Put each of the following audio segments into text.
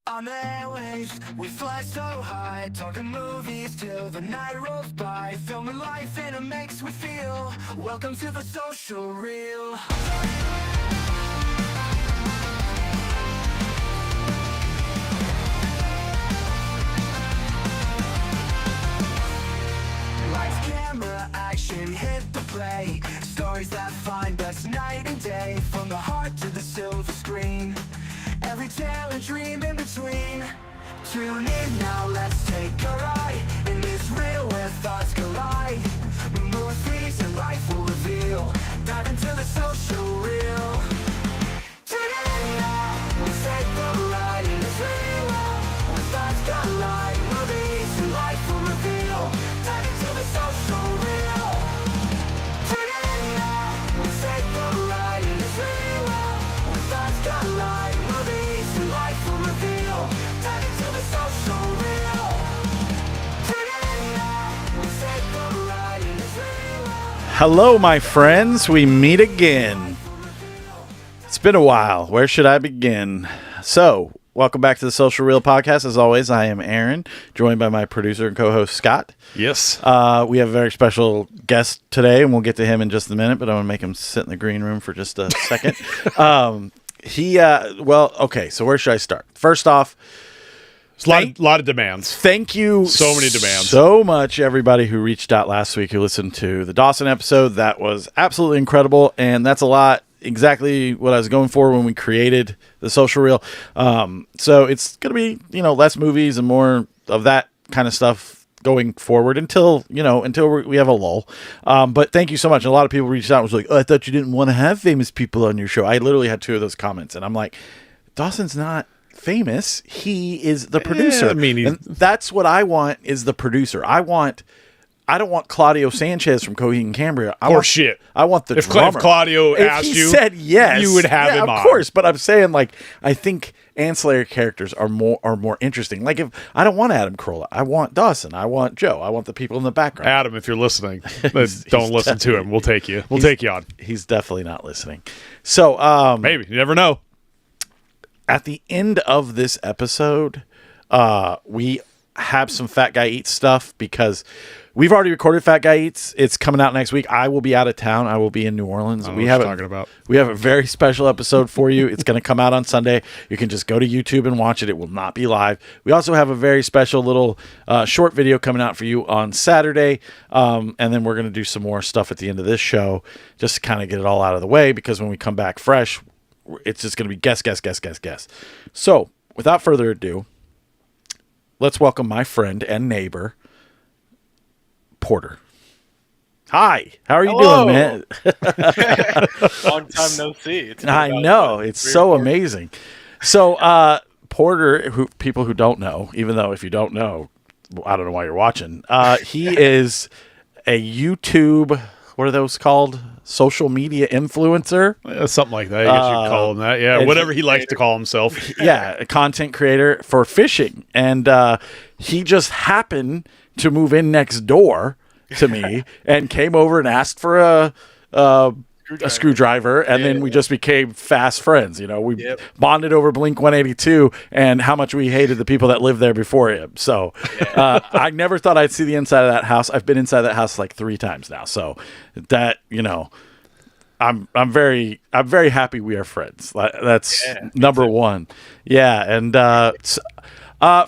On the airwaves, we fly so high, talking movies till the night rolls by, filming life in a mix we feel. Welcome to the social reel. Lights, camera, action, hit the play. Stories that find us night and day, from the heart to the silver screen. Every tale and dream in between. Tune in now, let's take a ride in this reel where thoughts collide. Movies and life will reveal. Dive into the social reel. Tune in now, let's take a ride in this reel where thoughts collide. Movies and life will reveal. Dive into the social reel. Tune in now, let's take a ride in this reel where thoughts collide. Movies and life will reveal. Dive into the social reel. Tune in now, let's take a ride in this reel. Hello, my friends. We meet again. It's been a while. Where should I begin? So, welcome back to the Social Reel Podcast. As always, I am Aaron, joined by my producer and co-host, Scott. Yes. We have a very special guest today, and we'll get to him in just a minute, but I want to make him sit in the green room for just a second. Okay, so where should I start? First off, It's a lot of demands. thank you So many demands. so much, everybody who reached out last week, who listened to the Dawson episode. That was absolutely incredible, and that's a lot, exactly what I was going for when we created the Social Reel. So it's going to be, less movies and more of that kind of stuff going forward until we have a lull. But thank you so much. And a lot of people reached out and was like, oh, I thought you didn't want to have famous people on your show. I literally had 2 of those comments, and I'm like, Dawson's not famous. He is the producer. And that's what I want, is the producer. I don't want Claudio Sanchez from Coheed and Cambria. I want the If drummer. Claudio If asked he you, said yes, you would have him of on. course. But I'm saying, I think ancillary characters are more interesting. Like, if I don't want Adam Carolla, I want Dawson, I want Joe, I want the people in the background. Adam, if you're listening, don't listen to him. We'll take you. We'll take you on. He's definitely not listening. So Maybe. You never know. at the end of this episode, we have some Fat Guy Eats stuff, because we've already recorded Fat Guy Eats. It's coming out next week. I will be out of town. I will be in New Orleans. We have a very special episode for you. It's going to come out on Sunday. You can just go to YouTube and watch it. It will not be live. We also have a very special little short video coming out for you on Saturday. And then we're going to do some more stuff at the end of this show, just to kind of get it all out of the way, because when we come back fresh, it's just going to be guess. So, without further ado, let's welcome my friend and neighbor, Porter. Hi, how are you doing, man? Long time no see. It's been I about, know, what, it's 3 or so 4 amazing. So, Porter, people who don't know, even though if you don't know, I don't know why you're watching. He is a YouTube, what are those called? Social media influencer. Something like that. I guess you could call him that. Yeah, and whatever he likes to call himself. Yeah, a content creator for fishing. And he just happened to move in next door to me and came over and asked for a screwdriver, and then we just became fast friends. We bonded over Blink 182 and how much we hated the people that lived there before him. So I never thought I'd see the inside of that house. I've been inside that house like 3 times now. So that, I'm very happy we are friends. That's number one. Yeah, and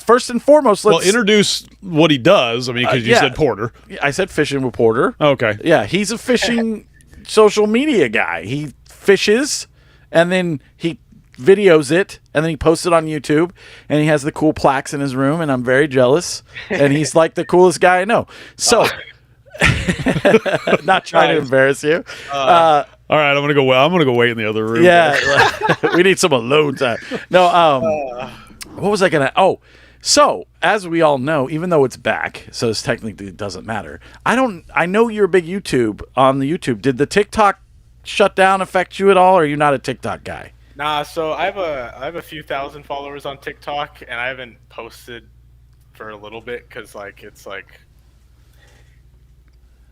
first and foremost, let's introduce what he does. I mean, because you said Porter. I said fishing with Porter. Okay. Yeah, he's a fishing social media guy. He fishes, and then he videos it, and then he posts it on YouTube, and he has the cool plaques in his room, and I'm very jealous. And he's like the coolest guy I know. So, not trying to embarrass you. All right, I'm gonna go wait in the other room. Yeah, we need some alone time. No, what was I gonna? Oh, so as we all know, even though it's back, so it's technically it doesn't matter. I know you're a big YouTube on the YouTube. Did the TikTok shutdown affect you at all, or are you not a TikTok guy? Nah, so I have a few thousand followers on TikTok, and I haven't posted for a little bit because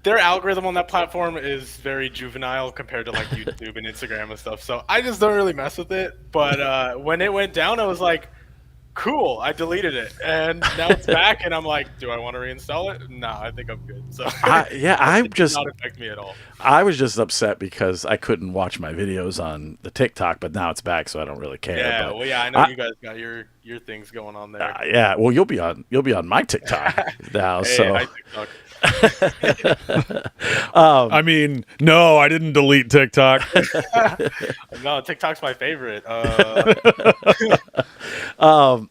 their algorithm on that platform is very juvenile compared to like YouTube and Instagram and stuff. So I just don't really mess with it. But when it went down, I was like, cool, I deleted it, and now it's back, and I'm like, do I want to reinstall it? No, I think I'm good. So I'm it did just not affect me at all. I was just upset because I couldn't watch my videos on the TikTok, but now it's back, so I don't really care. Yeah, but well, yeah, I know you guys got your things going on there. yeah, well, you'll be on my TikTok now. Hey, So I TikTok. I mean, no, I didn't delete TikTok. No, TikTok's my favorite.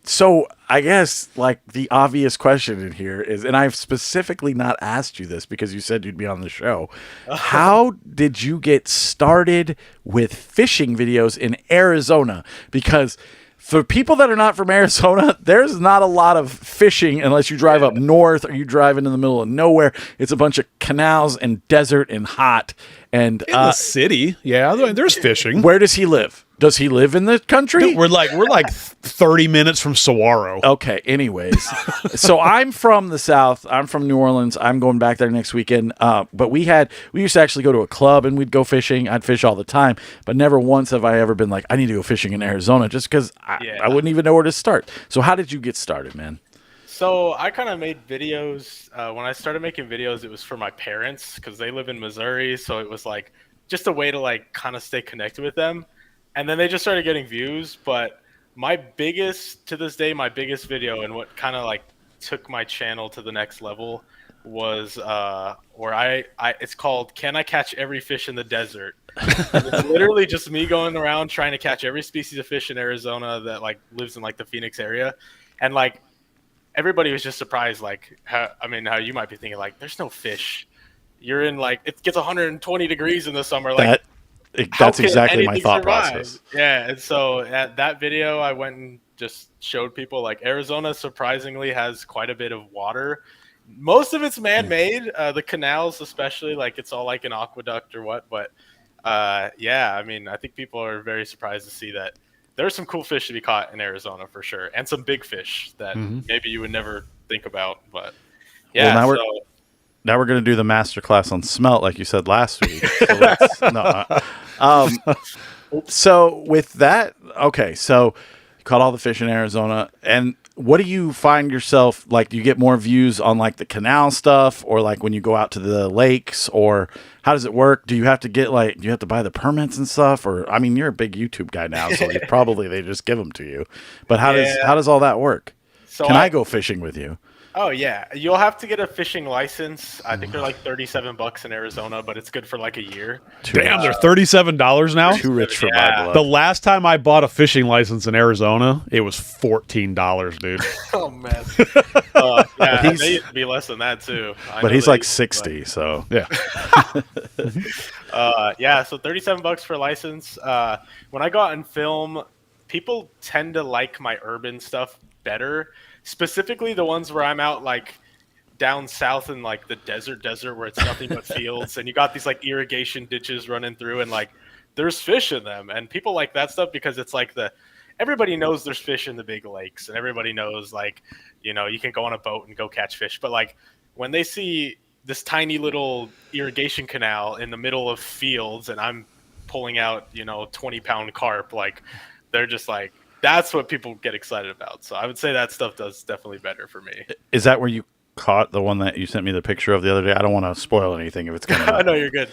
So I guess like the obvious question in here is, and I've specifically not asked you this because you said you'd be on the show. How did you get started with fishing videos in Arizona? Because for people that are not from Arizona, there's not a lot of fishing unless you drive up north or you drive into the middle of nowhere. It's a bunch of canals and desert and hot. And In the city, yeah, there's fishing. where does he live? Does he live in the country? We're like 30 minutes from Saguaro. Okay, anyways. So I'm from the South. I'm from New Orleans. I'm going back there next weekend. But we used to actually go to a club and we'd go fishing. I'd fish all the time, but never once have I ever been like, I need to go fishing in Arizona just because I wouldn't even know where to start. So how did you get started, man? So I kind of made videos. When I started making videos, it was for my parents because they live in Missouri. So it was like just a way to like kind of stay connected with them. And then they just started getting views. But to this day, my biggest video and what kind of like took my channel to the next level was where it's called "Can I Catch Every Fish in the Desert?" And it's literally just me going around trying to catch every species of fish in Arizona that like lives in like the Phoenix area, and like everybody was just surprised, like how you might be thinking like, "There's no fish. You're in like it gets 120 degrees in the summer." Like that's exactly my thought process. Yeah, and so at that video, I went and just showed people like Arizona surprisingly has quite a bit of water. Most of it's man-made, the canals especially, like it's all like an aqueduct or what. But yeah, I mean, I think people are very surprised to see that there's some cool fish to be caught in Arizona for sure, and some big fish that maybe you would never think about. But yeah, well, now we're going to do the master class on smelt, like you said last week. So with that, okay, so you caught all the fish in Arizona, and what do you find yourself like? Do you get more views on like the canal stuff, or like when you go out to the lakes, or how does it work? Do you have to do you have to buy the permits and stuff, or I mean, you're a big YouTube guy now, so they just give them to you. But how does all that work? So Can I go fishing with you? Oh yeah, you'll have to get a fishing license. I think they're like $37 in Arizona, but it's good for like a year. Damn, they're $37 now. Too rich for my blood. The last time I bought a fishing license in Arizona, it was $14, dude. Oh man, yeah, they used to be less than that too. But he's like 60, so yeah. Yeah, so $37 for a license. When I go out and film, people tend to like my urban stuff better. Specifically the ones where I'm out like down south in like the desert where it's nothing but fields and you got these like irrigation ditches running through and like there's fish in them, and people like that stuff because it's like everybody knows there's fish in the big lakes and everybody knows like, you know, you can go on a boat and go catch fish. But like when they see this tiny little irrigation canal in the middle of fields and I'm pulling out, 20-pound carp, like they're just like, that's what people get excited about. So I would say that stuff does definitely better for me. Is that where you caught the one that you sent me the picture of the other day? I don't want to spoil anything if it's going to. No, you're good.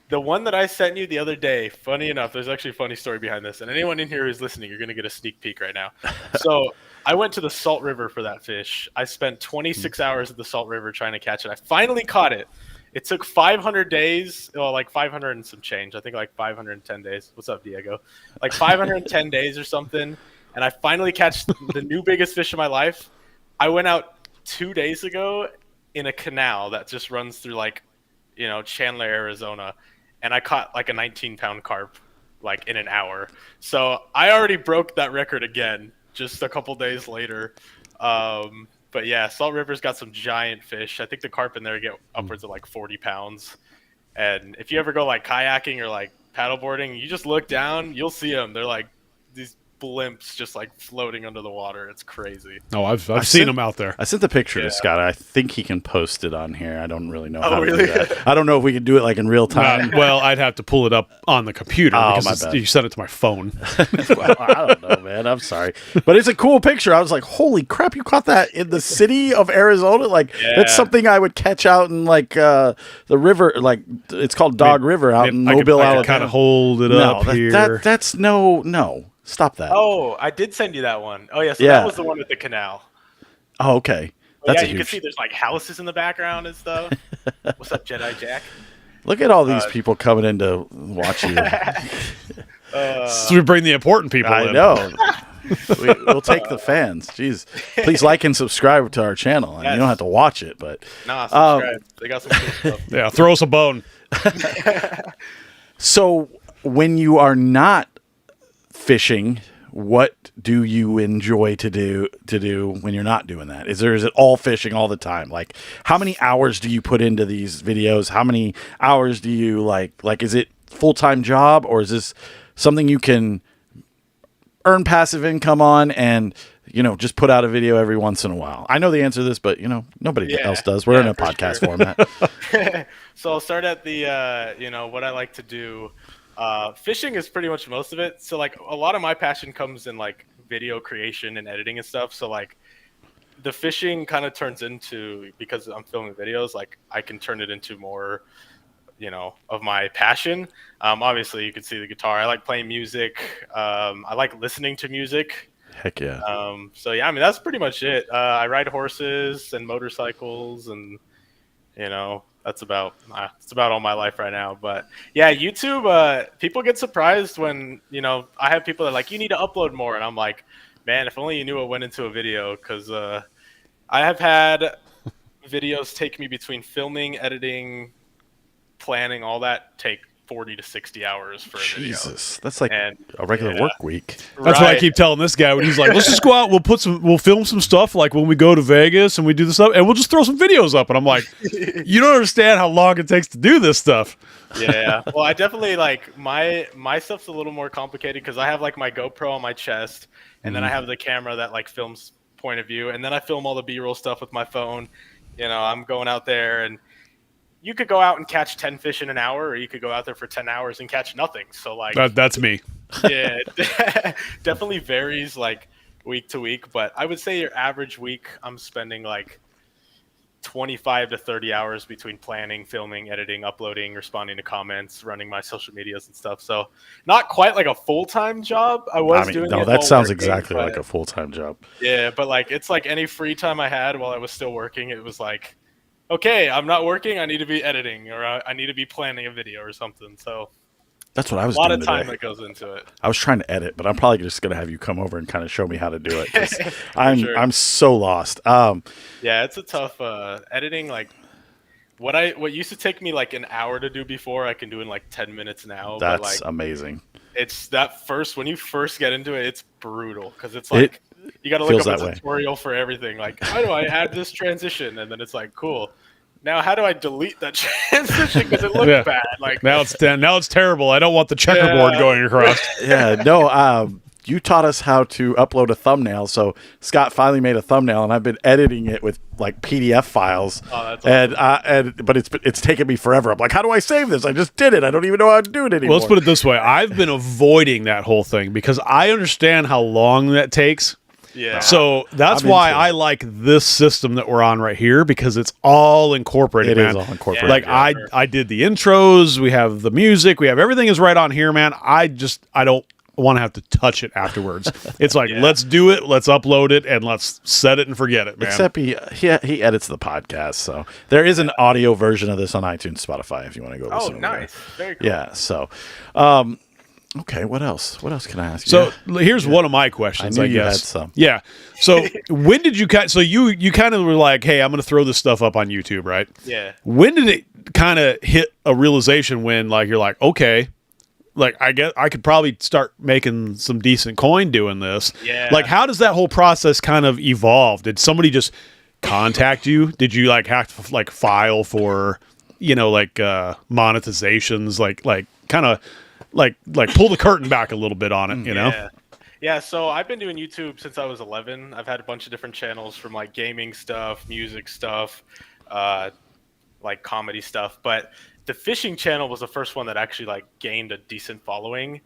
The one that I sent you the other day, funny enough, there's actually a funny story behind this. And anyone in here who's listening, you're going to get a sneak peek right now. So I went to the Salt River for that fish. I spent 26 hours at the Salt River trying to catch it. I finally caught it. It took 500 days, well, like 500 and some change. I think like 510 days. What's up, Diego? Like 510 days or something. And I finally catch the new biggest fish of my life. I went out 2 days ago in a canal that just runs through like, Chandler, Arizona. And I caught like a 19-pound carp like in an hour. So I already broke that record again just a couple days later. But yeah, Salt River's got some giant fish. I think the carp in there get upwards of like 40 pounds. And if you ever go like kayaking or like paddleboarding, you just look down, you'll see them. They're like these blimps just like floating under the water. It's crazy. Oh, I've seen sent- them out there. I sent the picture Yeah. to Scott. I think he can post it on here. I don't really know Oh, how to really? do that. I don't know if we can do it like in real time. Well, I'd have to pull it up on the computer Oh, my because bad. you sent it to my phone. Well, I don't know, man. I'm sorry, but it's a cool picture. I was like, "Holy crap! You caught that in the city of Arizona? Like that's Yeah. something I would catch out in like the river. Like it's called Dog River out in I Mobile, could Alabama. kind of hold it no, up here. that's no. Stop that. Oh, I did send you that one. Oh yeah, so Yeah. that was the one with the canal. Oh, okay. Oh, That's yeah, a you huge. can see there's like houses in the background and stuff. What's up, Jedi Jack? Look at all these people coming in to watch you. So we bring the important people I in. know. We'll take the fans. Jeez, please like and subscribe to our channel. And you don't Yes. have to watch it, but Nah, subscribe. They got some cool stuff. Yeah, throw us a bone. so when you are not fishing, what do you enjoy to do when you're not doing that? Is it all fishing all the time? Like how many hours do you put into these videos? How many hours do you like is it full-time job, or is this something you can earn passive income on and just put out a video every once in a while? I know the answer to this, but nobody Yeah. else does. We're in Yeah, a for podcast sure. format. So I'll start at the what I like to do. Fishing is pretty much most of it. So like a lot of my passion comes in like video creation and editing and stuff. So like the fishing kind of turns into, because I'm filming videos, like I can turn it into more of my passion. Obviously you can see the guitar. I like playing music. I like listening to music. Heck yeah. So yeah, I mean that's pretty much it. I ride horses and motorcycles, and that's about all my life right now. But yeah, YouTube. People get surprised when I have people that are like, you need to upload more, and I'm like, man, if only you knew what went into a video, because I have had videos take me between filming, editing, planning, all that take 40 to 60 hours for a video. Jesus, that's like And, a regular yeah. work week. That's what I Right. keep telling this guy when he's like, "Let's just go out. We'll film some stuff like when we go to Vegas and we do this stuff, and we'll just throw some videos up." And I'm like, "You don't understand how long it takes to do this stuff." Yeah, well, I definitely like my stuff's a little more complicated because I have like my GoPro on my chest, and then I have the camera that like films point of view, and then I film all the B-roll stuff with my phone. I'm going out there, and you could go out and catch 10 fish in an hour, or you could go out there for 10 hours and catch nothing. So like, That's me. yeah, definitely varies like week to week, but I would say your average week, I'm spending like 25 to 30 hours between planning, filming, editing, uploading, responding to comments, running my social medias and stuff. So not quite like a full-time job. I was doing no, it that while sounds working, exactly but- like a full-time job. Yeah, but like it's like any free time I had while I was still working, it was like, okay, I'm not working, I need to be editing, or I need to be planning a video or something. So That's what I was a lot doing of time today. that goes into it. I was trying to edit, but I'm probably just gonna have you come over and kind of show me how to do it. 'Cause sure. I'm so lost. Yeah, it's a tough editing. Like what used to take me like an hour to do before, I can do in like 10 minutes now. That's but like amazing. it's that when you first get into it, it's brutal because it's It like you got to look feels up a that way. tutorial for everything. Like, how do I add this transition? And then it's like, cool. Now, how do I delete that transition because it looked Yeah. bad? Like, Now it's terrible. I don't want the checkerboard Yeah. going across. Yeah, no. You taught us how to upload a thumbnail, so Scott finally made a thumbnail, and I've been editing it with like PDF files. Oh, that's but it's taken me forever. I'm like, how do I save this? I just did it. I don't even know how to do it anymore. Well, let's put it this way. I've been avoiding that whole thing because I understand how long that takes. yeah. So that's I'm why into it. I like this system that we're on right here because it's all incorporated, It man. is all incorporated. Like Yeah, I did the intros, we have the music, we have everything is right on here, man. I don't want to have to touch it afterwards. It's like, let's do it, let's upload it, and let's set it and forget it, man. Except he edits the podcast, so there is an audio version of this on iTunes, Spotify, if you want to go Oh, listen. over there. nice. Very cool. Yeah. So, okay. What else? What else can I ask you? So here's one of my questions, I I, knew you guess. had some. Yeah. So when did you so you kind of were like, hey, I'm going to throw this stuff up on YouTube, right? Yeah. When did it kind of hit a realization when like you're like, okay, like I guess I could probably start making some decent coin doing this. Yeah. Like how does that whole process kind of evolve? Did somebody just contact you? Did you like have to like file for, monetizations, like kind of like pull the curtain back a little bit on it, you know? Yeah. Yeah, so I've been doing YouTube since I was 11. I've had a bunch of different channels from like gaming stuff, music stuff, uh, like comedy stuff. But the fishing channel was the first one that actually like gained a decent following.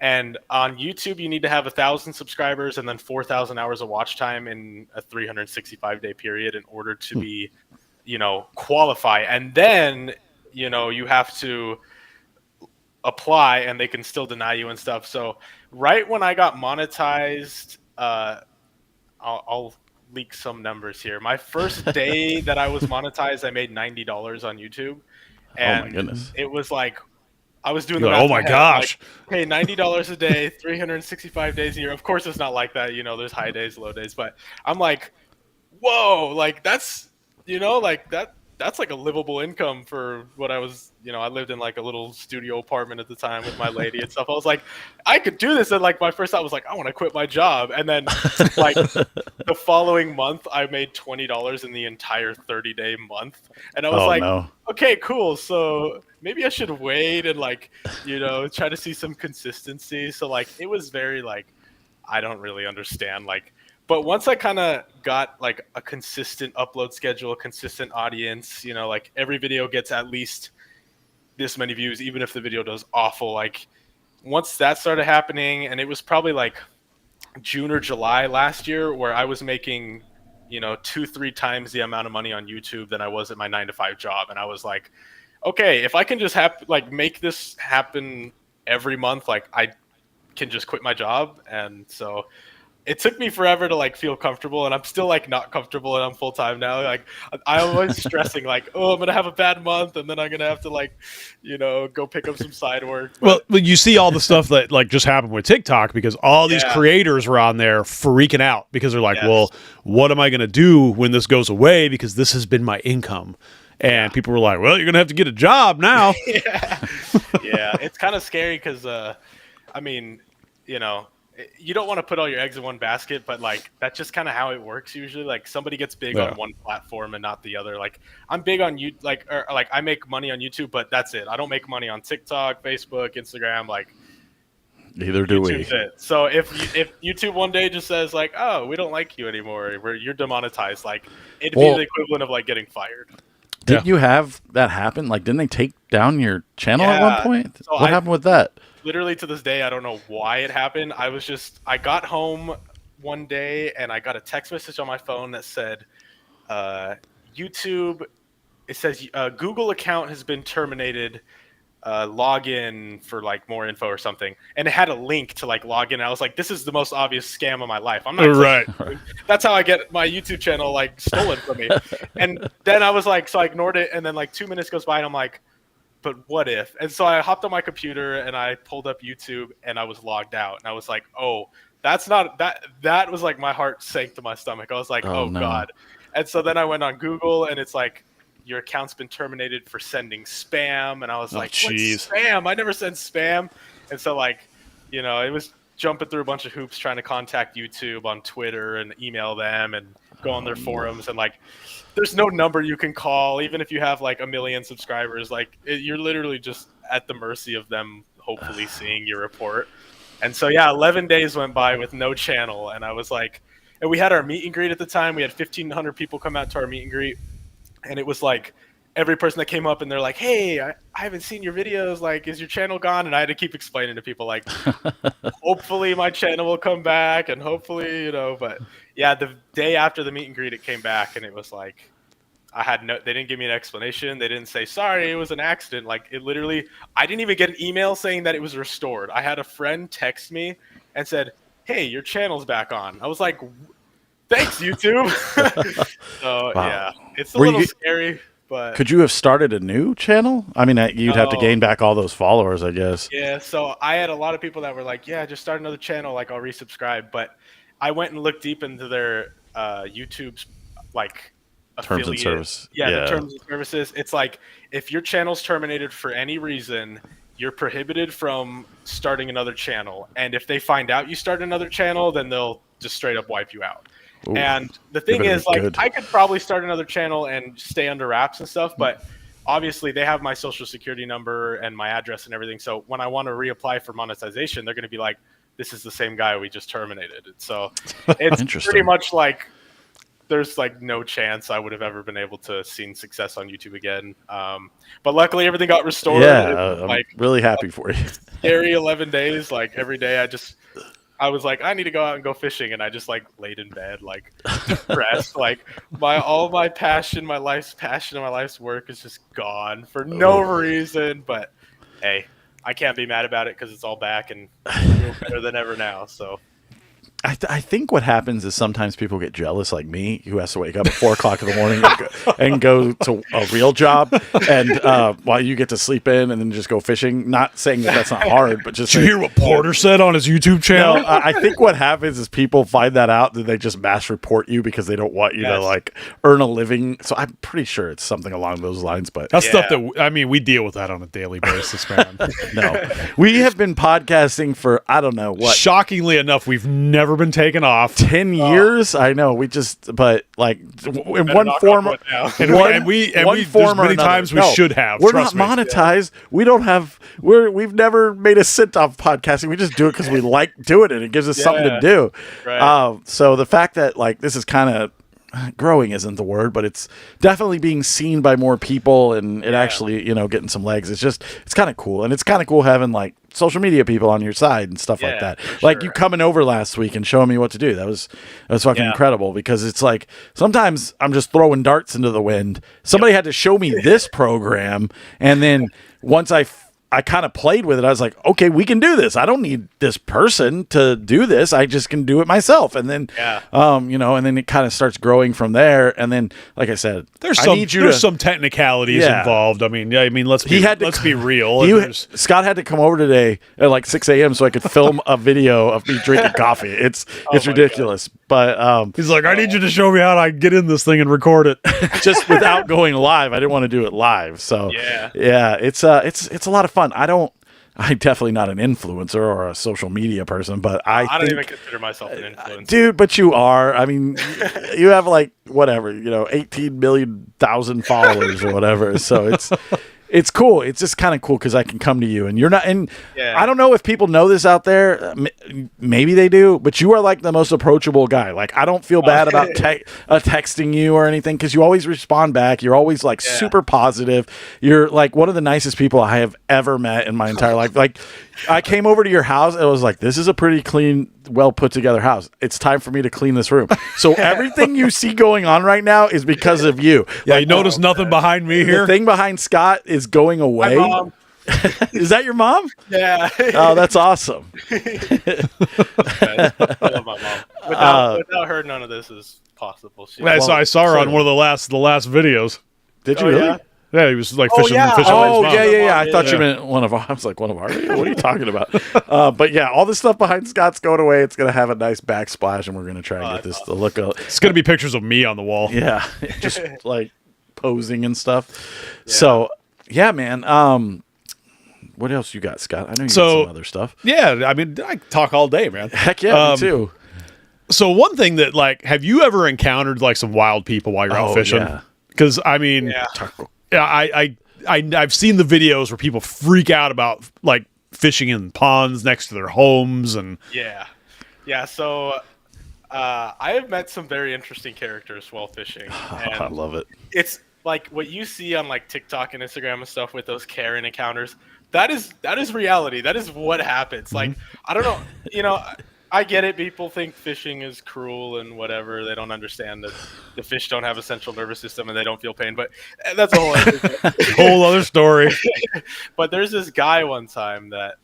And on YouTube, you need to have 1,000 subscribers and then 4,000 hours of watch time in a 365-day period in order to be, qualify. And then, you have to apply and they can still deny you and stuff. So right when I got monetized, I'll leak some numbers here. My first day that I was monetized, I made $90 on YouTube, Oh my and goodness. it was like I was doing You're the like, math oh in my head, gosh. like, hey, $90 a day, 365 days a year. Of course, it's not like that. There's high days, low days, but I'm like, whoa, like that's like that's like a livable income for what I was. I lived in like a little studio apartment at the time with my lady and stuff. I was like, I could do this. And like my first thought was like, I want to quit my job. And then like the following month, I made $20 in the entire 30-day month. And I was Oh like, no. okay, cool. So maybe I should wait and like, try to see some consistency. So like it was very like, I don't really understand like. But once I kind of got like a consistent upload schedule, a consistent audience, like every video gets at least this many views, even if the video does awful. Like once that started happening, and it was probably like June or July last year, where I was making, 2-3 times the amount of money on YouTube than I was at my 9-to-5 job, and I was like, okay, if I can just make this happen every month, like I can just quit my job. And so it took me forever to like feel comfortable, and I'm still like not comfortable, and I'm full time now. Like I'm always stressing like, oh, I'm gonna have a bad month, and then I'm gonna have to like, go pick up some side work. Well, you see all the stuff that like just happened with TikTok because all these Yeah. creators are on there freaking out because they're like, Yes. well, what am I going to do when this goes away? Because this has been my income. And people were like, well, you're going to have to get a job now. Yeah, it's kind of scary because, I mean, you don't want to put all your eggs in one basket, but like that's just kind of how it works usually. Like somebody gets big Yeah. on one platform and not the other. Like I'm big on you, like I make money on YouTube, but that's it. I don't make money on TikTok, Facebook, Instagram. Like Neither do we. YouTube's it. So if YouTube one day just says like, oh, we don't like you anymore, you're demonetized, like it'd Well- be the equivalent of like getting fired. Did you have that happen? Like, didn't they take down your channel at Yeah. one point? So What happened with that? Literally to this day, I don't know why it happened. I got home one day and I got a text message on my phone that said, YouTube, it says Google account has been terminated. Log in for like more info or something. And it had a link to like log in. And I was like, this is the most obvious scam of my life. I'm not Right. That's how I get my YouTube channel like stolen from me. And then I was like, so I ignored it. And then like 2 minutes goes by and I'm like, but what if? And so I hopped on my computer and I pulled up YouTube and I was logged out. And I was like, oh, that's not that was like my heart sank to my stomach. I was like, Oh, oh no. God. And so then I went on Google and it's like, your account's been terminated for sending spam. And I was like, jeez. what's spam? I never sent spam. And so like, it was jumping through a bunch of hoops trying to contact YouTube on Twitter and email them and go on their forums. And like, there's no number you can call, even if you have like 1 million subscribers. Like you're literally just at the mercy of them hopefully seeing your report. And so, yeah, 11 days went by with no channel. And I was like, and we had our meet and greet at the time. We had 1,500 people come out to our meet and greet. And it was like every person that came up and they're like, hey, I haven't seen your videos. Like, is your channel gone? And I had to keep explaining to people like, hopefully my channel will come back and hopefully, but yeah, the day after the meet and greet, it came back and it was like, they didn't give me an explanation. They didn't say, sorry, it was an accident. Like it literally, I didn't even get an email saying that it was restored. I had a friend text me and said, hey, your channel's back on. I was like, thanks, YouTube. So Wow. yeah, it's a Were little you- scary, but Could you have started a new channel? I mean, you'd have to No. gain back all those followers, I guess. yeah. So I had a lot of people that were like, yeah, just start another channel. Like I'll resubscribe. But I went and looked deep into their YouTube's like Terms and affiliate- service. Yeah, Yeah. the terms and services. It's like if your channel's terminated for any reason, you're prohibited from starting another channel. And if they find out you start another channel, then they'll just straight up wipe you out. Ooh. And the thing better is, be like, good. I could probably start another channel and stay under wraps and stuff, but obviously they have my social security number and my address and everything. So when I want to reapply for monetization, they're going to be like, this is the same guy we just terminated. And so it's Interesting. pretty much like there's like no chance I would have ever been able to seen success on YouTube again. But luckily everything got restored. Yeah, I'm Like really happy for you. scary 11 days. Like every day I was like, I need to go out and go fishing, and I just like laid in bed, like depressed. Like all my passion, my life's passion, and my life's work is just gone for no reason. But hey, I can't be mad about it because it's all back and we're better than ever now. So I think what happens is sometimes people get jealous, like me, who has to wake up at 4 o'clock in the morning and go to a real job, and while you get to sleep in and then just go fishing. Not saying that that's not hard, but just Did you hear what Porter said on his YouTube No, channel? I think what happens is people find that out, and they just mass report you because they don't want you to Yes. like earn a living. So I'm pretty sure it's something along those lines. But That's stuff Yeah. that I mean, we deal with that on a daily basis, man. no, we have been podcasting for I don't know what Shockingly enough, we've never been taken off. 10 years. I know we just, but like in better one knock form. on wood now. And we one there's many times we No, should have. We're trust not me. monetized. We don't have. We've never made a cent off podcasting. We just do it because we like doing it. It gives us something to Yeah. do. Right. So the fact that like this is kind of growing isn't the word, but it's definitely being seen by more people, and it actually getting some legs. It's kind of cool, and it's kind of cool having like social media people on your side and stuff like Yeah, that. for Like sure. you coming over last week and showing me what to do. That was fucking Yeah. incredible, because it's like sometimes I'm just throwing darts into the wind. Somebody had to show me this program, and then once I kind of played with it, I was like, okay, we can do this. I don't need this person to do this. I just can do it myself. And then, Yeah. and then it kind of starts growing from there. And then, like I said, There's I some need you there's to, some technicalities Yeah. involved. I mean, let's be let's be real. Scott had to come over today at like 6 a.m. so I could film a video of me drinking coffee. It's my ridiculous, but He's like, I need you to show me how to get in this thing and record it. just without going live, I didn't want to do it live. So Yeah. it's a lot of fun. I'm definitely not an influencer or a social media person, but I don't think, even consider myself an influencer. dude, but you are. I mean, you have like whatever, 18 million thousand followers or whatever. So it's cool. It's just kind of cool because I can come to you, and you're not. And Yeah. I don't know if people know this out there. Maybe they do, but you are like the most approachable guy. Like I don't feel bad about texting you or anything because you always respond back. You're always like super positive. You're like one of the nicest people I have ever met in my entire life. Like I came over to your house and I was like, this is a pretty clean, well put together house. It's time for me to clean this room. So everything you see going on right now is because of you. Yeah, you notice nothing behind me The here. thing behind Scott is going away. My mom. Is that your mom? Yeah. Oh, that's awesome. I love my mom. Without her, none of this is possible. I saw her on one of the last videos. Did you Oh, really? yeah? Yeah, he was like Oh, fishing. yeah. fishing with his Oh, mom. yeah. I thought Yeah. you meant one of our. I was like, one of our. What are you talking about? But yeah, all this stuff behind Scott's going away. It's going to have a nice backsplash, and we're going to try and get this to look. It's gonna be pictures of me on the wall. Yeah, just like posing and stuff. So yeah, man. What else you got, Scott? I know you got some other stuff. Yeah, I mean, I talk all day, man. Heck yeah, me too. So one thing that like, have you ever encountered like some wild people while you're out Oh, fishing? yeah. Because I mean, Yeah. I've seen the videos where people freak out about like fishing in ponds next to their homes and Yeah. So I have met some very interesting characters while fishing. And I love it. it's like what you see on like TikTok and Instagram and stuff with those Karen encounters. That is reality. That is what happens. Like I don't know. I get it. People think fishing is cruel and whatever. They don't understand that the fish don't have a central nervous system and they don't feel pain. But that's a whole other thing. whole other story. But there's this guy one time that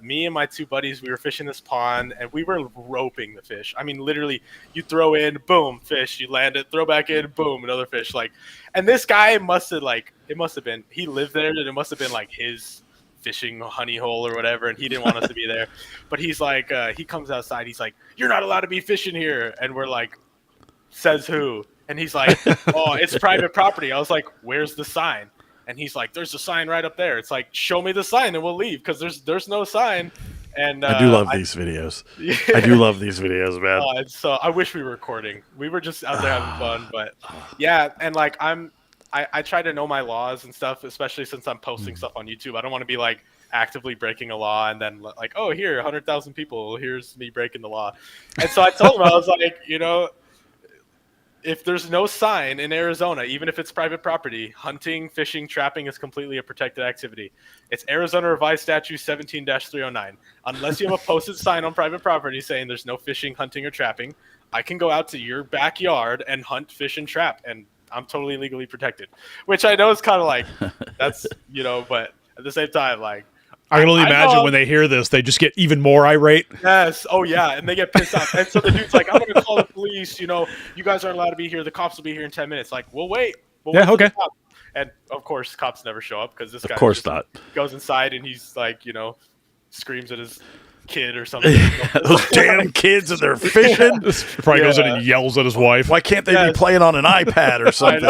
me and my two buddies, we were fishing this pond and we were roping the fish. I mean, literally, you throw in, boom, fish. You land it, throw back in, boom, another fish. Like, and this guy he lived there, and it must have been like his fishing honey hole or whatever, and he didn't want us to be there. But he's like, he comes outside, he's like, "You're not allowed to be fishing here," and we're like, "Says who?" And he's like, "Oh, it's private property." I was like, "Where's the sign?" And he's like, "There's a sign right up there." It's like, "Show me the sign and we'll leave," because there's no sign. And I do love these videos. I do love these videos, man. and so I wish we were recording. We were just out there having fun, but yeah, and like I try to know my laws and stuff, especially since I'm posting stuff on YouTube. I don't want to be like, actively breaking a law, and then like, oh, here, 100,000 people, here's me breaking the law. And so I told him, I was like, if there's no sign in Arizona, even if it's private property, hunting, fishing, trapping is completely a protected activity. It's Arizona Revised Statute 17-309. Unless you have a posted sign on private property saying there's no fishing, hunting, or trapping, I can go out to your backyard and hunt, fish, and trap, and I'm totally legally protected. Which I know is kind of like, that's, but at the same time, like, I can only imagine when they hear this, they just get even more irate. Yes. Oh, yeah. And they get pissed off. And so the dude's like, I'm going to call the police. You guys aren't allowed to be here. The cops will be here in 10 minutes. Like, we'll wait. Yeah, okay. And, of course, cops never show up because this guy goes inside and he's like, screams at his kid or something. Those damn kids and they're fishing. Probably goes in and yells at his wife. Why can't they be playing on an iPad or something?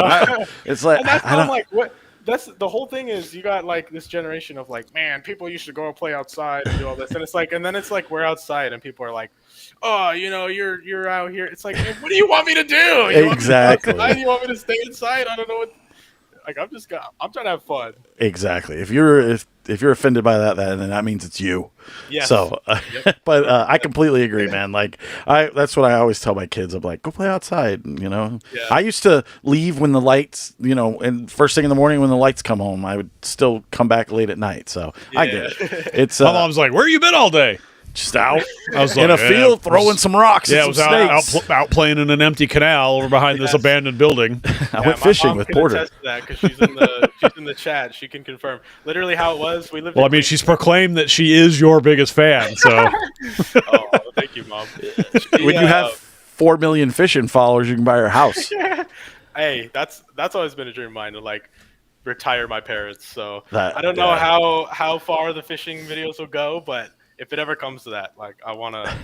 It's like, and that's I'm like, what? That's the whole thing is you got like this generation of like, man, people used to go and play outside and do all this. And it's like, and then it's like, we're outside and people are like, oh, you're out here. It's like, what do you want me to do? Exactly. You want me to stay inside? I don't know what. Like, I'm trying to have fun. Exactly. If you're offended by that, then that means it's you. Yes. So, but I completely agree, man. Like, that's what I always tell my kids. I'm like, go play outside. Yeah. I used to leave when the lights, and first thing in the morning when the lights come home, I would still come back late at night. So I get it. It's my mom's like, where you been all day? Just out I was in a field throwing some rocks. Yeah, I was out playing in an empty canal over behind this abandoned building. I went fishing with Porter. Because she's in the chat, she can confirm literally how it was. We lived. Well, I mean, she's proclaimed that she is your biggest fan. So, oh, thank you, Mom. When you have 4 million fishing followers, you can buy her house. Hey, that's always been a dream of mine to like retire my parents. So I don't know how far the fishing videos will go, but if it ever comes to that, like, I want to.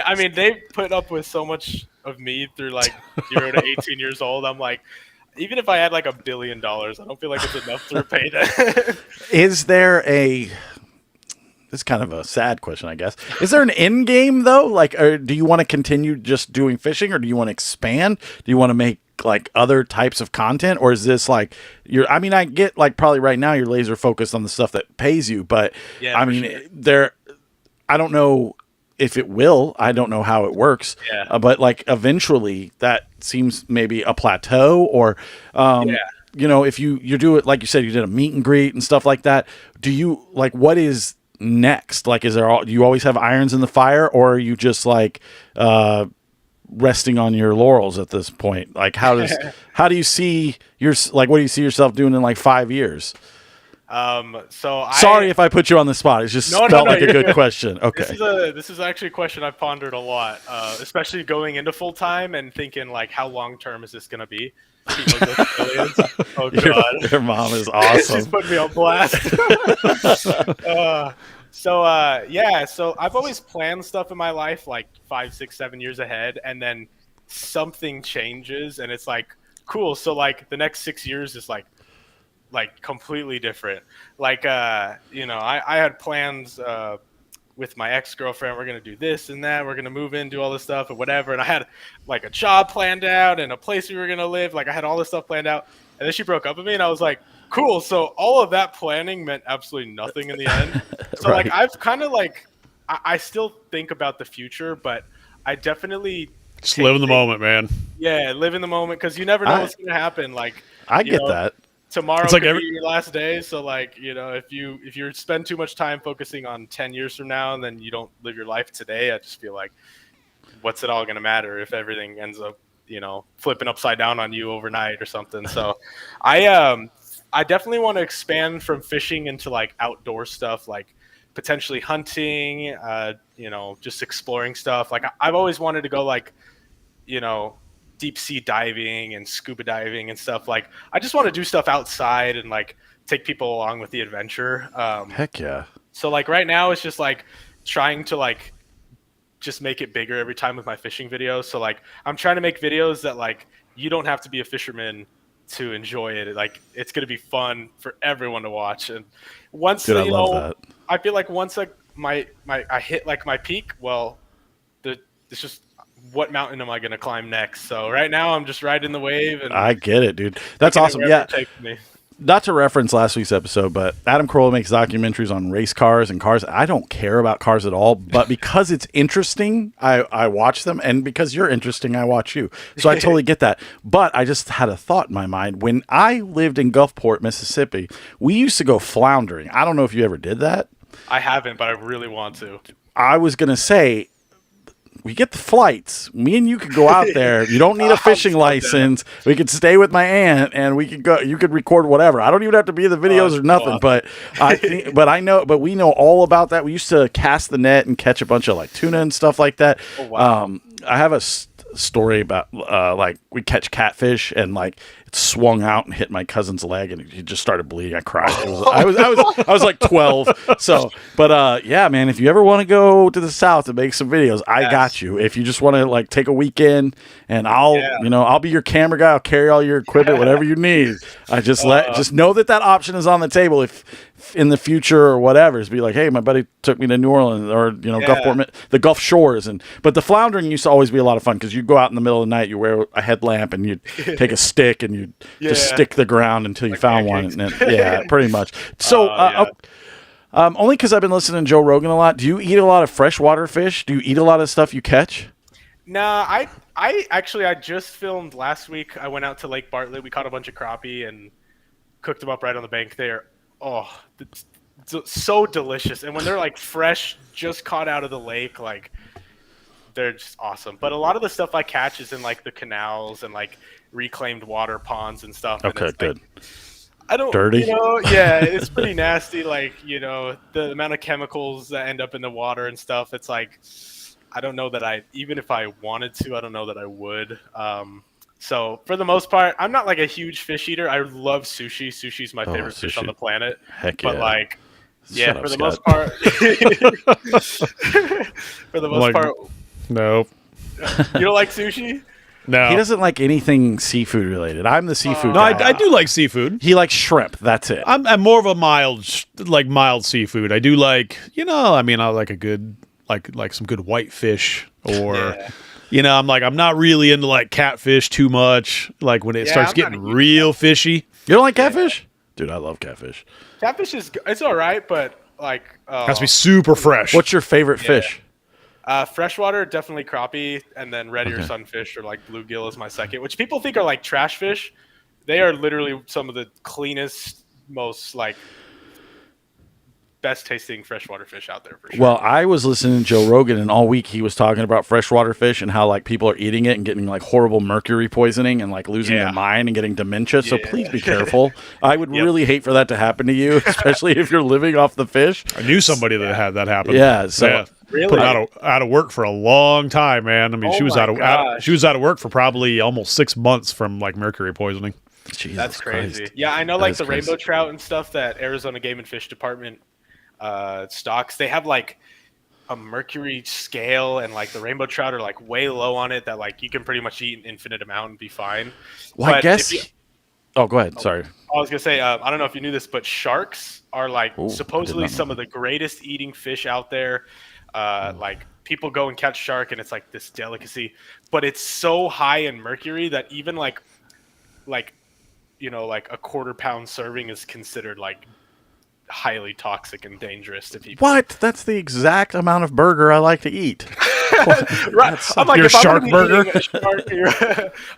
I mean, they put up with so much of me through like 0 to 18 years old. I'm like, even if I had like $1 billion, I don't feel like it's enough to repay that. Is there this is kind of a sad question, I guess. Is there an end game though? Like, or do you want to continue just doing fishing, or do you want to expand? Do you want to make like other types of content, or is this like I mean, I get like probably right now you're laser focused on the stuff that pays you, but I mean, I don't know if it will. I don't know how it works. Yeah. But like eventually that seems maybe a plateau, or if you do it like you said, you did a meet and greet and stuff like that. Do you like what is next? Like, do you always have irons in the fire, or are you just like resting on your laurels at this point? Like, how do you see what do you see yourself doing in like 5 years? Sorry if I put you on the spot. It just felt like a good question. Okay. This is actually a question I've pondered a lot, especially going into full time and thinking like, how long term is this going to be? Oh God, your mom is awesome. She's putting me on blast. So I've always planned stuff in my life like 5, 6, 7 years ahead, and then something changes, and it's like, cool. So like the next 6 years is like completely different. Like, I had plans with my ex-girlfriend. We're going to do this and that. We're going to move in, do all this stuff and whatever. And I had like a job planned out and a place we were going to live. Like, I had all this stuff planned out. And then she broke up with me, and I was like, cool. So all of that planning meant absolutely nothing in the end. So Right. like, I've kind of like, I still think about the future, but I definitely just live in the moment, man. Yeah, live in the moment, because you never know what's going to happen. Like, I get that. Tomorrow It's like could be your last day, so like, if you spend too much time focusing on 10 years from now and then you don't live your life today, I just feel like, what's it all going to matter if everything ends up, flipping upside down on you overnight or something. So I definitely want to expand from fishing into like outdoor stuff, like potentially hunting, just exploring stuff. Like, I've always wanted to go like, deep sea diving and scuba diving and stuff. Like, I just want to do stuff outside and like take people along with the adventure. Heck yeah. So like right now it's just like trying to like just make it bigger every time with my fishing videos. So like, I'm trying to make videos that like, you don't have to be a fisherman to enjoy it. Like, it's going to be fun for everyone to watch. And once, I love that. I feel like once like I hit like my peak, well, it's just, what mountain am I going to climb next? So right now I'm just riding the wave. And I get it, dude. That's awesome. Yeah. not to reference last week's episode, but Adam Carolla makes documentaries on race cars and cars. I don't care about cars at all, but because it's interesting, I watch them, and because you're interesting, I watch you. So I totally get that. But I just had a thought in my mind. When I lived in Gulfport, Mississippi, we used to go floundering. I don't know if you ever did that. I haven't, but I really want to. I was going to say, we get the flights. Me and you could go out there. You don't need a fishing license. We could stay with my aunt, and we could go. You could record whatever. I don't even have to be in the videos or nothing. awesome. But I think, but we know all about that. We used to cast the net and catch a bunch of like tuna and stuff like that. Oh, wow. I have a story about like we catch catfish and like it swung out and hit my cousin's leg and he just started bleeding. I cried. I was like 12. So, but yeah, man, if you ever want to go to the South and make some videos, I got you. If you just want to like take a weekend and I'll be your camera guy. I'll carry all your equipment, whatever you need. I just just know that option is on the table. If in the future or whatever, is be like, hey, my buddy took me to New Orleans or Gulfport, the Gulf Shores, but the floundering used to always be a lot of fun because you go out in the middle of the night, you wear a headlamp and you take a stick and you just stick the ground until you found pancakes. one. And yeah, pretty much. So only because I've been listening to Joe Rogan a lot. Do you eat a lot of freshwater fish? Do you eat a lot of stuff you catch? Nah, I just filmed last week. I went out to Lake Bartlett. We caught a bunch of crappie and cooked them up right on the bank there. Oh, it's so delicious. And when they're like fresh, just caught out of the lake, like they're just awesome. But a lot of the stuff I catch is in like the canals and like reclaimed water ponds and stuff. Okay, and good. Like, I don't Dirty? Yeah, it's pretty nasty. Like, the amount of chemicals that end up in the water and stuff. It's like, I don't know that even if I wanted to, I don't know that I would. So for the most part, I'm not like a huge fish eater. I love sushi. Sushi's my favorite fish on the planet. Heck yeah. But like, yeah, Shut for up, the most Scott. part, for the most part, No. you don't like sushi? No. He doesn't like anything seafood related. I'm the seafood No, guy. I do like seafood. He likes shrimp. That's it. I'm more of a mild seafood. I do like, I like a good, like some good whitefish or, I'm not really into like catfish too much. Like when it starts I'm not getting a huge real fishy. You don't like catfish? Dude, I love catfish. Catfish it's all right, but like Has to be super fresh. What's your favorite fish? freshwater, definitely crappie, and then red ear sunfish or like bluegill is my second, which people think are like trash fish. They are literally some of the cleanest, most like best tasting freshwater fish out there for sure. Well, I was listening to Joe Rogan, and all week he was talking about freshwater fish and how like people are eating it and getting like horrible mercury poisoning and like losing their mind and getting dementia. So please be careful. I would really hate for that to happen to you, especially if you're living off the fish. I knew somebody that had that happen. Yeah. So Really? Put out of work for a long time, man. I mean, she was out of work for probably almost 6 months from like mercury poisoning. Jesus That's crazy. Christ. Yeah, I know That like is the crazy. rainbow trout and stuff that Arizona Game and Fish Department stocks, they have like a mercury scale, and like the rainbow trout are like way low on it, that like you can pretty much eat an infinite amount and be fine. Well, I But guess. if you- Oh, go ahead. Sorry. I was gonna say, I don't know if you knew this, but sharks are like Ooh, I did supposedly not know some of the greatest eating fish out there. Like people go and catch shark, and it's like this delicacy, but it's so high in mercury that even like a quarter-pound serving is considered like highly toxic and dangerous to people. What? That's the exact amount of burger I like to eat. Right. I'm like, your if I'm shark gonna be burger? eating a shark,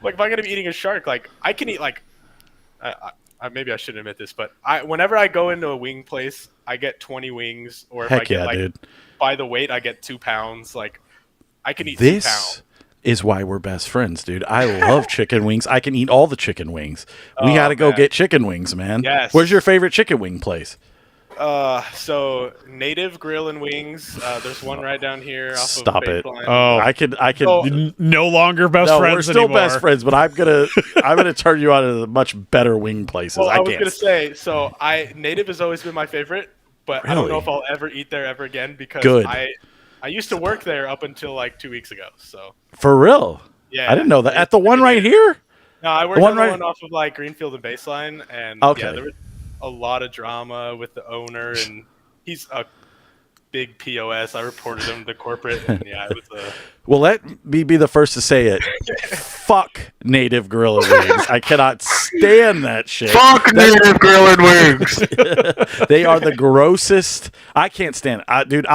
like if I'm gonna be eating a shark, like I can eat like. Maybe I shouldn't admit this, but whenever I go into a wing place, I get 20 wings, or if I Heck get yeah, like dude. by the weight, I get 2 pounds. Like I can eat 2 pounds. This is why we're best friends, dude. I love chicken wings. I can eat all the chicken wings. We got to go man. get chicken wings, man. Yes. Where's your favorite chicken wing place? So Native Grill and Wings. There's one right down here. Off Stop of it. Baseline. Oh, I could. Oh, no longer best No, friends we're still anymore. best friends, but I'm gonna turn you on to the much better wing places. Well, I was can't. gonna say, so Native has always been my favorite, but I don't know Really? if I'll ever eat there ever again because Good. I used to work there up until like 2 weeks ago. So For real? yeah, I didn't know that. At the one right here? No, I worked one on the right- one off of like Greenfield and Baseline, and Okay. yeah, there was a lot of drama with the owner, and he's a big POS. I reported him to corporate, and yeah, it was a. Well, let me be the first to say it. Fuck Native Gorilla Wings. I cannot stand that shit. Fuck native grilling wings. They are the grossest. I can't stand it, dude.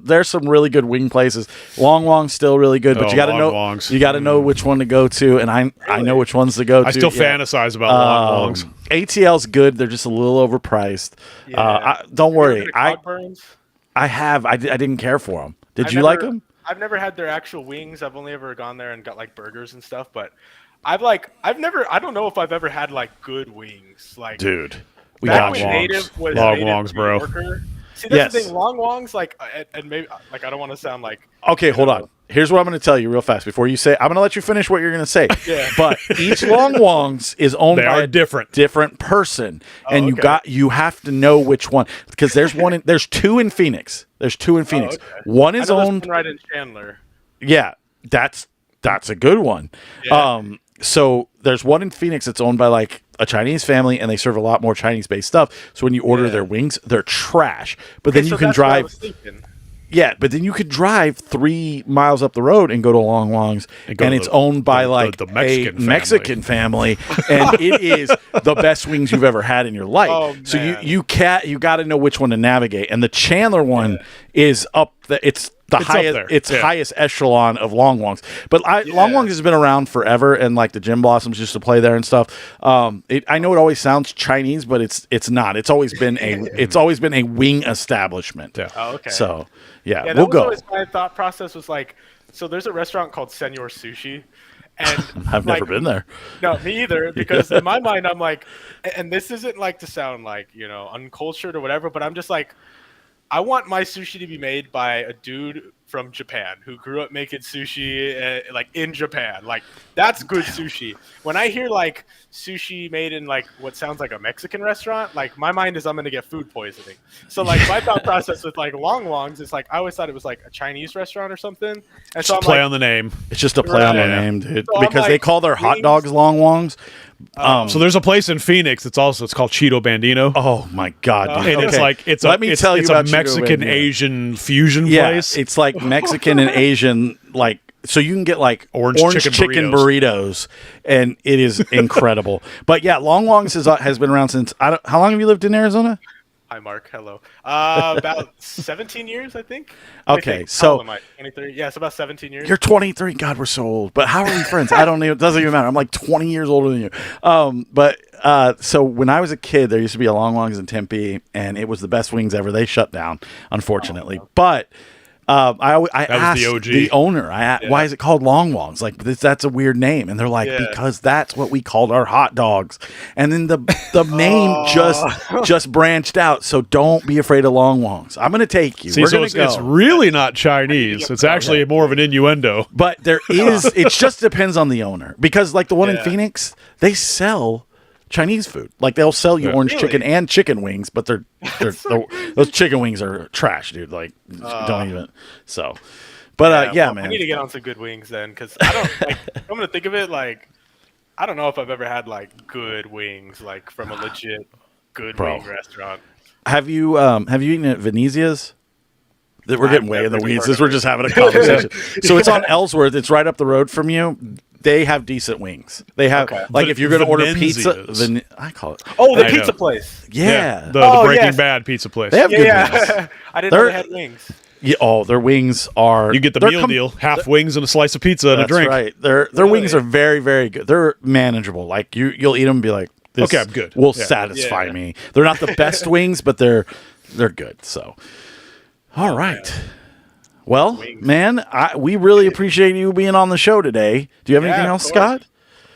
There's some really good wing places. Long Wong's still really good, but Oh, you got to Long know Wong's. you got to know which one to go to, and I know which ones to go to. I still Yeah. fantasize about Long Wongs. ATL's good. They're just a little overpriced. Don't worry. I didn't care for them. Did you like them? I've never had their actual wings. I've only ever gone there and got like burgers and stuff. But I don't know if I've ever had like good wings. Like, Dude, we back got when Wongs. Native was Long Native Wongs, New bro. Yorker- See, that's the Yes. thing. Long Wongs, like, and maybe like I don't want to sound like. Okay, hold on. Here's what I'm going to tell you real fast before you say. I'm going to let you finish what you're going to say. Yeah. But each Long Wongs is owned They by are a different. person, and okay. you have to know which one because there's two in Phoenix. There's two in Phoenix. okay. One I is know there's owned. one right in Chandler. Yeah, that's a good one. Yeah. So there's one in Phoenix that's owned by like a Chinese family, and they serve a lot more Chinese-based stuff. So when you order Yeah. their wings, they're trash. But Okay, then you so can that's what I drive. was thinking. Yeah, but then you could drive 3 miles up the road and go to Long Wong's, And go and to it's the- owned by the like Mexican a Mexican family, and it is the best wings you've ever had in your life. Oh, so man. you got to know which one to navigate, and the Chandler one is up. It's the It's up highest. there. It's Yeah. highest echelon of Long Wong's, but Long Wong's has been around forever, and like the Jim Blossoms used to play there and stuff. I know it always sounds Chinese, but it's not. It's always been a wing establishment. Yeah. Oh, okay. So yeah, Yeah, that we'll was go. always my thought process was like, so there's a restaurant called Senor Sushi, and I've like, never been there. No, me either. Because in my mind, I'm like, and this isn't like to sound like uncultured or whatever, but I'm just like, I want my sushi to be made by a dude from Japan who grew up making sushi like in Japan. Like that's good sushi. When I hear like sushi made in like what sounds like a Mexican restaurant, like my mind is I'm gonna get food poisoning. So like my thought process with like Long Wongs is like I always thought it was like a Chinese restaurant or something. And so I'm Play like, on the name. It's just a play on the Right. name, dude. So I'm because they like, call their hot wings- dogs Long Wongs. So there's a place in Phoenix it's called Cheeto Bandino. Oh my god, dude. And it's Okay. like it's Let me tell you it's about a Cheeto Mexican Bandino. Asian fusion Yeah, place. it's like Mexican and Asian, like so you can get like Orange chicken burritos, and it is incredible. But yeah, Long Wong's has been around since how long have you lived in Arizona? hi Mark, hello. About 17 years, I think. Okay, How so- old am I? 23. Yeah, it's about 17 years. You're 23. God, we're so old. But how are we friends? I don't know. It doesn't even matter. I'm like 20 years older than you. So when I was a kid, there used to be a Long Wong's in Tempe, and it was the best wings ever. They shut down, unfortunately. But I asked the OG. the owner, why is it called Long Wong's? Like that's a weird name, and they're like, Yeah. because that's what we called our hot dogs. And then the name just branched out. So don't be afraid of Long Wong's. I'm gonna take you. See, We're so gonna it's go. really not Chinese. It's actually more of an innuendo. But there is, it just depends on the owner. Because, like the one in Yeah. Phoenix, they sell Chinese food. Like, they'll sell you orange chicken and chicken wings, but those chicken wings are trash, dude. Like, don't even. So, but yeah, well, man. I need to get on some good wings then, because I don't. Like, I'm gonna think of it like, I don't know if I've ever had like good wings, like from a legit good Bro. wing restaurant. Have you eaten at Venezia's? That we're getting way in the never weeds. heard This of we're it. just having a conversation. So it's on Ellsworth. It's right up the road from you. They have decent wings. They have like if you're going to order pizza, Venenzia's. I call it. Oh, the I pizza know. place. Yeah. The Oh, Breaking yes. Bad pizza place. They have good Yeah, wings. yeah. I didn't know They're- they had wings. Yeah, their wings are. You get the they're meal deal: half wings and a slice of pizza and a That's drink. right. Their wings are very, very good. They're manageable. Like you'll eat them and be like, this Okay, I'm good. will Yeah. satisfy Yeah. me. They're not the best wings, but they're good. So, all right. Well, man, we really appreciate you being on the show today. Do you have anything of else, course. Scott?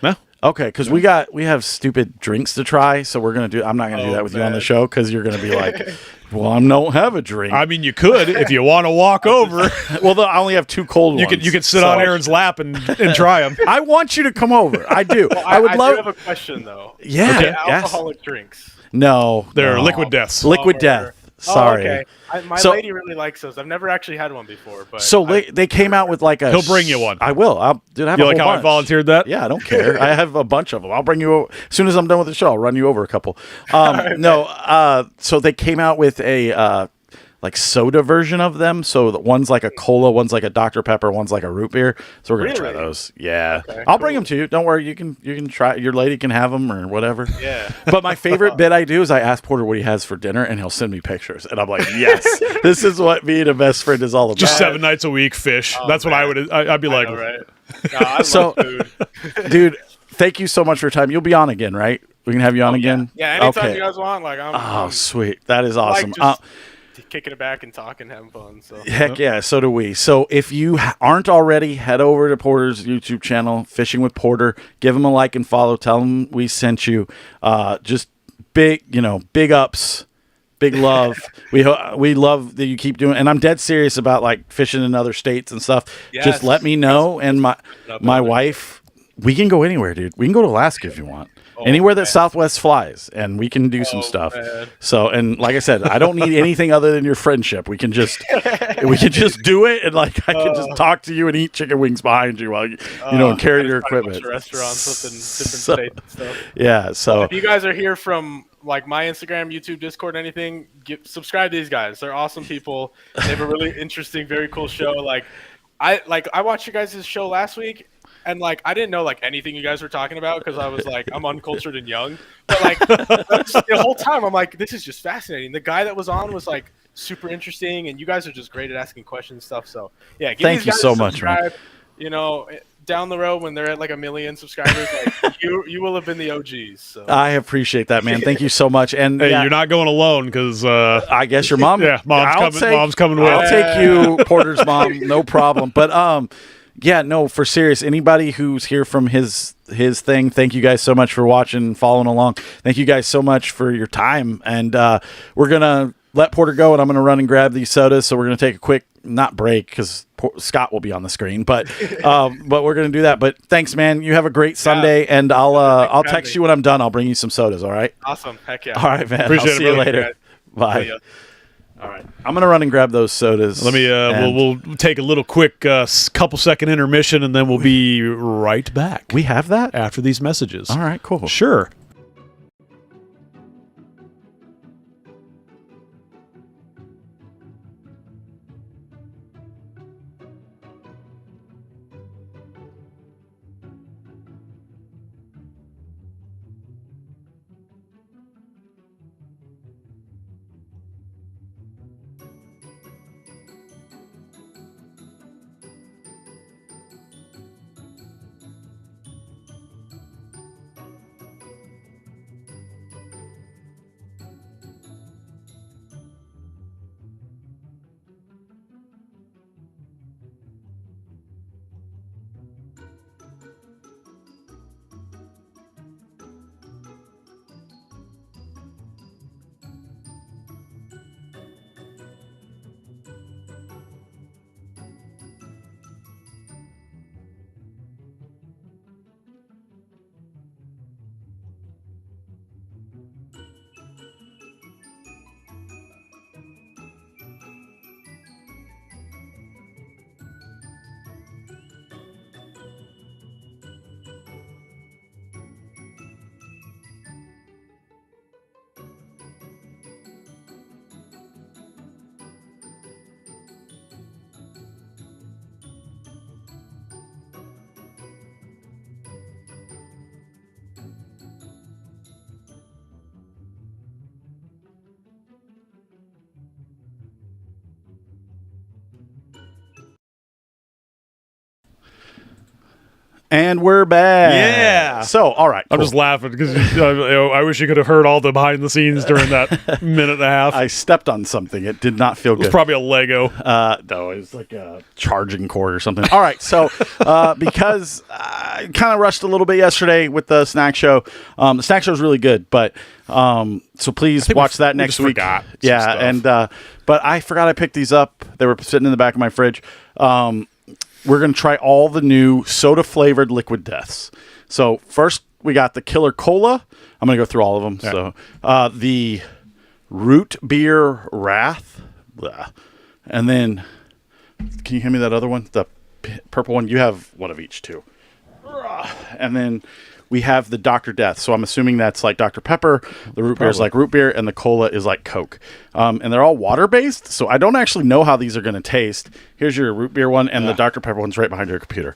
No. Okay, because we have stupid drinks to try, so we're gonna do. I'm not gonna do that with you on the man. show because you're gonna be like, "Well, I don't have a drink." I mean, you could if you want to walk over. well, I only have 2 cold You ones. could sit so- on Aaron's lap and try them. I want you to come over. I do. I would I love. do have a question though. Yeah. Okay. Yes. Alcoholic drinks. No, They're no. liquid deaths. Liquid Oh, death. Oh, Sorry. okay. My So- lady really likes those. I've never actually had one before, but So they came out with like a. He'll bring you one. I will. Dude, I have You a like whole how I bunch. volunteered that? Yeah, I don't care. I have a bunch of them. I'll bring you over. As soon as I'm done with the show, I'll run you over a couple. So they came out with a like soda version of them. So one's like a cola, one's like a Dr. Pepper, one's like a root beer. So we're gonna try Really? those. Yeah, Okay, I'll bring them to you. Don't worry. You can try. Your lady can have them or whatever. Yeah. But my favorite bit I do is I ask Porter what he has for dinner, and he'll send me pictures, and I'm like, yes, this is what being a best friend is all about. Just 7 nights a week, fish. That's what I would. I'd be I like, know, right? No, I So- love food. Dude, thank you so much for your time. You'll be on again, right? We can have you on again. Yeah, anytime Okay. you guys want, like I'm, Oh, I'm sweet. That is awesome. just kicking it back and talking, having fun. So Heck yeah, so do we. So if you aren't already, head over to Porter's YouTube channel, Fishing with Porter. Give him a like and follow. Tell him we sent you. Just big ups, big love. we love that you keep doing. And I'm dead serious about like fishing in other states and stuff. Yes. Just let me know. And my Definitely. wife, we can go anywhere, dude. We can go to Alaska if you want. Anywhere that Southwest flies, and we can do some stuff. man. So, and like I said, I don't need anything other than your friendship. We can just do it, and like I can just talk to you and eat chicken wings behind you while and carry your equipment. Restaurants up in different So- states and stuff. Yeah. So If you guys are here from like my Instagram, YouTube, Discord, anything, subscribe to these guys. They're awesome people. They have a really interesting, very cool show. I watched you guys' show last week, and like I didn't know like anything you guys were talking about because I was like I'm uncultured and young. But like the whole time I'm like, this is just fascinating. The guy that was on was like super interesting, and you guys are just great at asking questions and stuff. So yeah, give Thank these you guys so a much, man. subscribe. Down the road when they're at like 1 million subscribers, like you will have been the OGs. So I appreciate that, man. Thank you so much. And hey, yeah, you're not going alone because I guess your mom. Yeah, mom's coming with. I'll take you, Porter's mom, no problem. But yeah, no, for serious. Anybody who's here from his thing, thank you guys so much for watching and following along. Thank you guys so much for your time. And we're gonna let Porter go, and I'm gonna run and grab these sodas. So we're gonna take a quick not break because Scott will be on the screen, but we're gonna do that. But thanks, man. You have a great Sunday, and I'll text you when I'm done. I'll bring you some sodas. All right. awesome. Heck yeah. All right, man. Appreciate I'll it, see you brother. later. Bye. See ya. All right. I'm gonna run and grab those sodas. Let me. and We'll take a little quick couple second intermission, and then we'll be right back we have that. after these messages. All right. Cool. Sure. And we're back. Yeah. So, all right. I'm cool. just laughing because I wish you could have heard all the behind the scenes during that minute and a half. I stepped on something. It did not feel It was good. probably a Lego. No, it was like a charging cord or something. All right. So, because I kind of rushed a little bit yesterday with the snack show, the snack show is really good, but so please watch that we next just week. forgot some Yeah. stuff. And, but I forgot I picked these up. They were sitting in the back of my fridge. We're going to try all the new soda flavored liquid deaths. So first we got the Killer Cola. I'm going to go through all of them. Yeah. So the Root Beer Wrath. Blah. And then can you hand me that other one? The purple one. You have one of each too. And then we have the Dr. Death. So I'm assuming that's like Dr. Pepper. The root beer is like root beer, and the cola is like Coke. And they're all water based. So I don't actually know how these are going to taste. Here's your root beer one, and the Dr. Pepper one's right behind your computer.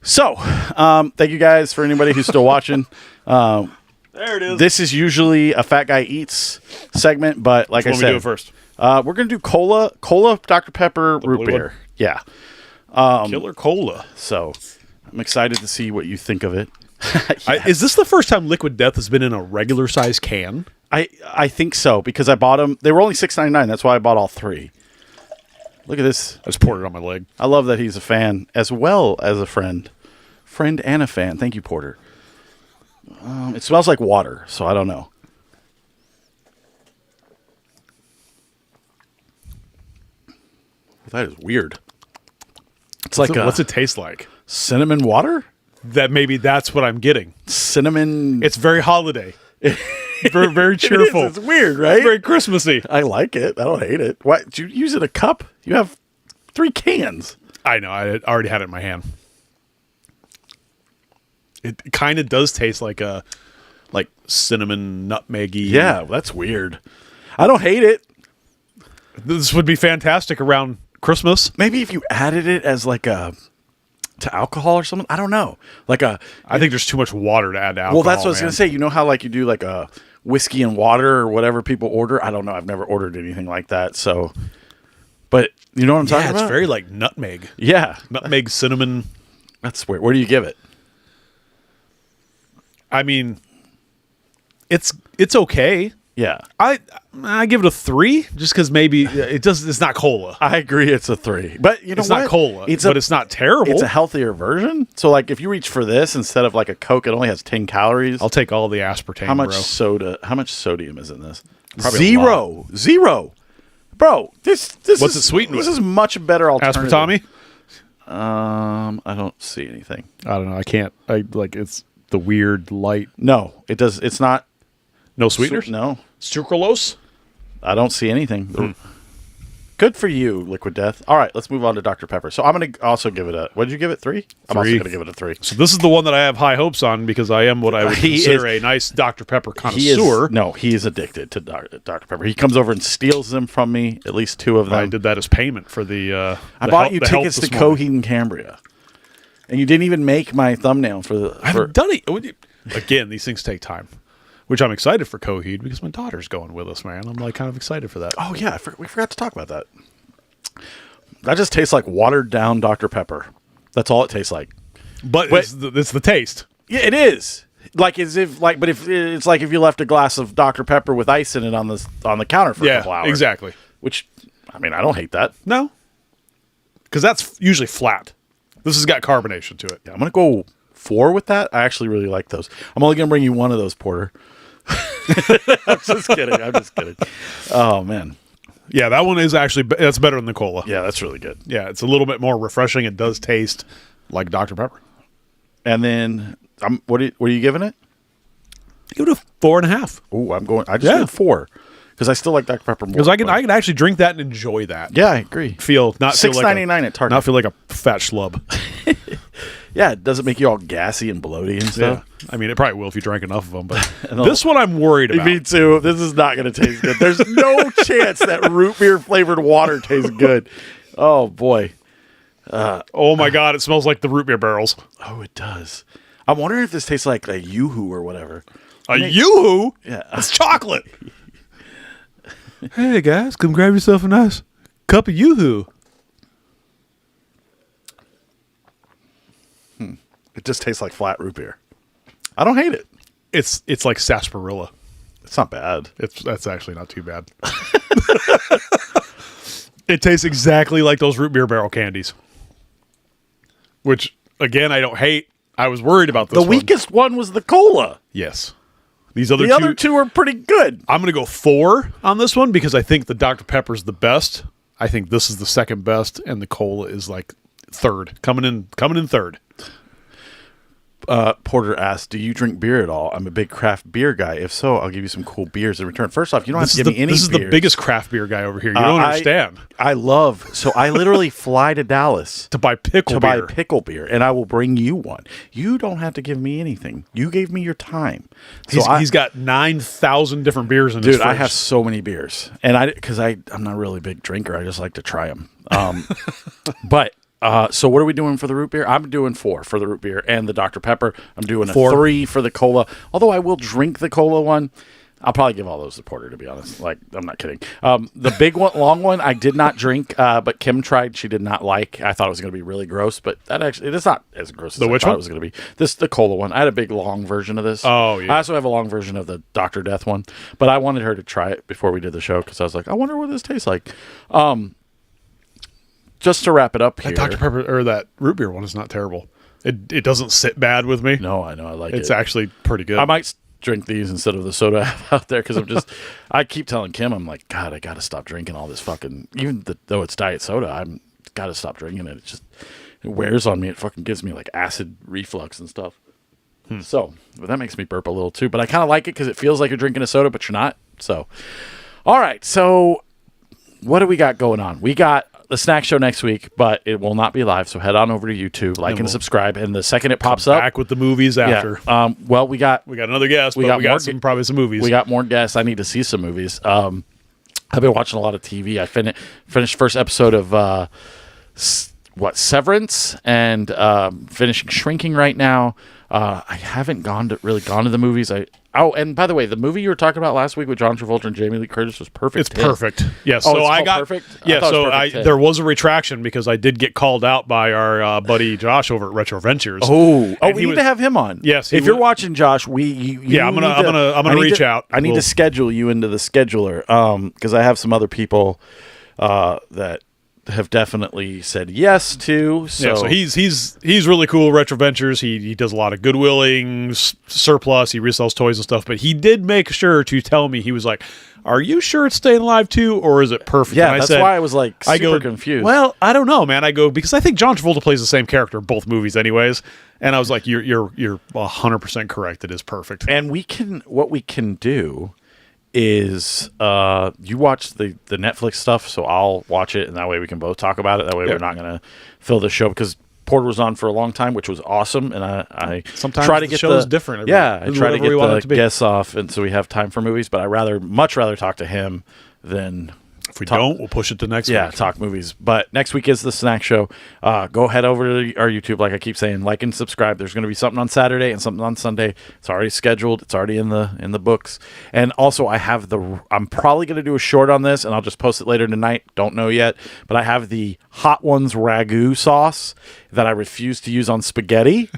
So thank you guys for anybody who's still watching. There it is. This is usually a Fat Guy Eats segment, but like I said, we do it first. we're going to do cola, Dr. Pepper, root blue beer. one? Yeah. Killer Cola. So I'm excited to see what you think of it. Is this the first time Liquid Death has been in a regular size can? I think so, because I bought them. They were only $6.99. That's why I bought all three. Look at this. I just poured it on my leg. I love that he's a fan as well as a friend. Friend and a fan. Thank you, Porter. It smells like water, so I don't know. That is weird. It's like What's it taste like? cinnamon water? That's what I'm getting. Cinnamon. It's very holiday. very, very cheerful. It's weird, right? It's very Christmassy. I like it. I don't hate it. Why did you use it a cup? You have 3 cans. I know. I already had it in my hand. It kind of does taste like a cinnamon nutmeggy. Yeah, that's weird. I don't hate it. This would be fantastic around Christmas. Maybe if you added it as like a to alcohol or something. I don't know. I think there's too much water to add to alcohol. Well, that's what I was gonna say. You know how like you do like a whiskey and water or whatever people order. I don't know. I've never ordered anything like that. So, but you know what I'm talking Yeah, about? it's very like nutmeg. Yeah, Nutmeg, cinnamon. that's weird. Where do you give it? I mean, it's okay. Yeah, I give it a 3 just because maybe it's not cola. I agree. It's a 3, but you know It's what? not cola, It's but it's not terrible. It's a healthier version. So like if you reach for this instead of like a Coke, it only has 10 calories. I'll take all the aspartame. How much bro. soda? How much sodium is in this? Probably a Zero. Bro, this What's is, it sweetened This with? is much better alternative. Aspartame? I don't see anything. I don't know. I can't. It's the weird light. No, it does. It's not. No sweeteners. No, Sucralose. I don't see anything. Good for you, Liquid Death. All right, let's move on to Dr. Pepper. So I'm going to also give it a. What did you give it? 3? I'm also 3. going to give it a 3. So this is the one that I have high hopes on because I am what I would He consider is- a nice Dr. Pepper He is connoisseur. no. He is addicted to Dr. Pepper. He comes over and steals them from me. At least 2 of them. I did that as payment for the. I bought you tickets to Coheed and Cambria, and you didn't even make my thumbnail for the. I haven't done it. Again, these things take time, which I'm excited for Coheed because my daughter's going with us, man. I'm like kind of excited for that. Oh yeah, we forgot to talk about that. That just tastes like watered down Dr. Pepper. That's all it tastes like. But it's the taste. Yeah, it is. Like as if like, but if it's like if you left a glass of Dr. Pepper with ice in it on the counter for a couple hours. Exactly. Which, I mean, I don't hate that. No, because that's usually flat. This has got carbonation to it. Yeah, I'm gonna go 4 with that. I actually really like those. I'm only gonna bring you one of those, Porter. I'm just kidding. Oh man. Yeah, that one is actually that's better than the cola. Yeah, that's really good. Yeah, it's a little bit more refreshing. It does taste like Dr. Pepper. And then, what are you giving it? Give it a 4.5 Oh, I just did 4 because I still like Dr. Pepper more. because I can but- actually drink that and enjoy that. Yeah, I agree. Feel not feel like $6.99 at Target. Not feel like a fat schlub. Yeah, it doesn't make you all gassy and bloaty and Yeah, stuff. I mean it probably will if you drank enough of them. But No. this one I'm worried about. Me too. This is not going to taste good. There's no chance that root beer flavored water tastes good. Oh boy. Oh my god, it smells like the root beer barrels. Oh, it does. I'm wondering if this tastes like a Yoo-hoo or whatever. A Yoo-hoo? Yeah. It's chocolate. Hey guys, come grab yourself a nice cup of Yoo-hoo. It just tastes like flat root beer. I don't hate it. It's like sarsaparilla. It's not bad. That's actually not too bad. It tastes exactly like those root beer barrel candies. Which again, I don't hate. I was worried about this The one. weakest one was the cola. Yes. These other The other 2 are pretty good. I'm going to go 4 on this one because I think the Dr. Pepper's the best. I think this is the second best, and the cola is like third, coming in third. Porter asked, "Do you drink beer at all? I'm a big craft beer guy. If so, I'll give you some cool beers in return." First off, you don't have to give me any This is beers. the biggest craft beer guy over here. You don't understand. I literally fly to Dallas To buy pickle beer. buy pickle beer, and I will bring you one. You don't have to give me anything. You gave me your time. He's got 9,000 different beers in his Dude, I fridge. have so many beers, and I'm not really a big drinker. I just like to try them. But so what are we doing for the root beer? I'm doing 4 for the root beer and the Dr. Pepper. I'm doing a 4. 3 for the cola. Although I will drink the cola one. I'll probably give all those to Porter, to be honest. Like, I'm not kidding. The big one, long one, I did not drink, but Kim tried. She did not like. I thought it was going to be really gross, but it is not as gross as I which thought one? it was going to be. The cola one. I had a big long version of this. Oh, yeah. I also have a long version of the Dr. Death one, but I wanted her to try it before we did the show because I was like, I wonder what this tastes like. Just to wrap it up here. That Dr. Pepper or that root beer one is not terrible. It doesn't sit bad with me. No, I know. I like it. It's actually pretty good. I might drink these instead of the soda I have out there because I keep telling Kim, I'm like, God, I got to stop drinking all this fucking, though it's diet soda, I'm got to stop drinking it. It wears on me. It fucking gives me like acid reflux and stuff. So, but that makes me burp a little too, but I kind of like it because it feels like you're drinking a soda, but you're not. So, all right. So what do we got going on? We got the snack show next week, but it will not be live. So head on over to YouTube, like and subscribe. And the second it pops up, back with the movies after. Yeah. Well, we got another guest. We got probably some movies. We got more guests. I need to see some movies. I've been watching a lot of TV. I finished first episode of Severance, and finishing Shrinking right now. I haven't really gone to the movies. And by the way, the movie you were talking about last week with John Travolta and Jamie Lee Curtis was perfect. It's perfect. Yeah. Oh, So I got perfect. Yeah. There was a retraction because I did get called out by our buddy Josh over at Retro Ventures. We need to have him on. Yes, if you're watching, Josh, I'm gonna reach out. I need to schedule you into the scheduler because I have some other people that have definitely said yes to. So he's really cool. Retro Ventures. He does a lot of Goodwilling surplus. He resells toys and stuff. But he did make sure to tell me, he was like, "Are you sure it's staying alive too, or is it perfect?" Yeah, and that's why I was like super confused. Well, I don't know, man. I go because I think John Travolta plays the same character in both movies, anyways. And I was like, "You're 100% correct. It is perfect." And what we can do is you watch the Netflix stuff, so I'll watch it, and that way we can both talk about it. That way we're not going to fill the show because Porter was on for a long time, which was awesome, and I sometimes try to the get show is different. I try to get the be. guests off, and so we have time for movies. But I much rather talk to him than. If we don't, we'll push it to next week. Yeah, talk movies. But next week is the snack show. Go head over to our YouTube, like I keep saying, like and subscribe. There's going to be something on Saturday and something on Sunday. It's already scheduled. It's already in the books. And also, I'm probably going to do a short on this, and I'll just post it later tonight. Don't know yet. But I have the Hot Ones ragu sauce that I refuse to use on spaghetti.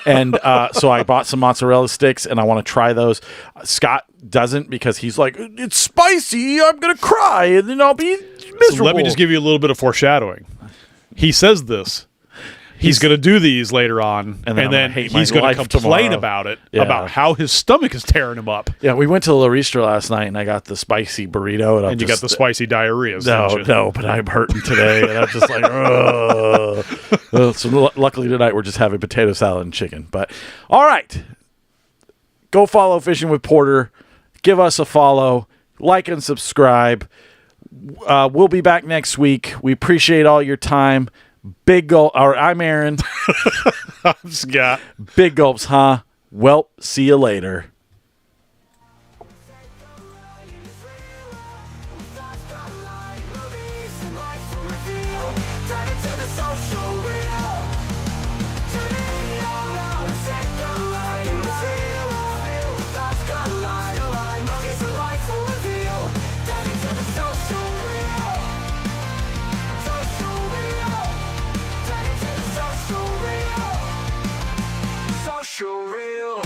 And so I bought some mozzarella sticks, and I want to try those. Scott doesn't because he's like, it's spicy, I'm gonna cry and then I'll be miserable. So let me just give you a little bit of foreshadowing. He says this. He's going to do these later on, and then he's going to complain about it, about how his stomach is tearing him up. Yeah, we went to La Ristra last night, and I got the spicy burrito. And you got the spicy diarrhea. No, but I'm hurting today, and I'm just like, ugh. So luckily tonight we're just having potato salad and chicken. But all right, go follow Fishing with Porter. Give us a follow, like and subscribe. We'll be back next week. We appreciate all your time. Big gulp. I'm Aaron. I'm Scott. Big gulps, huh? Well, see you later. Social real.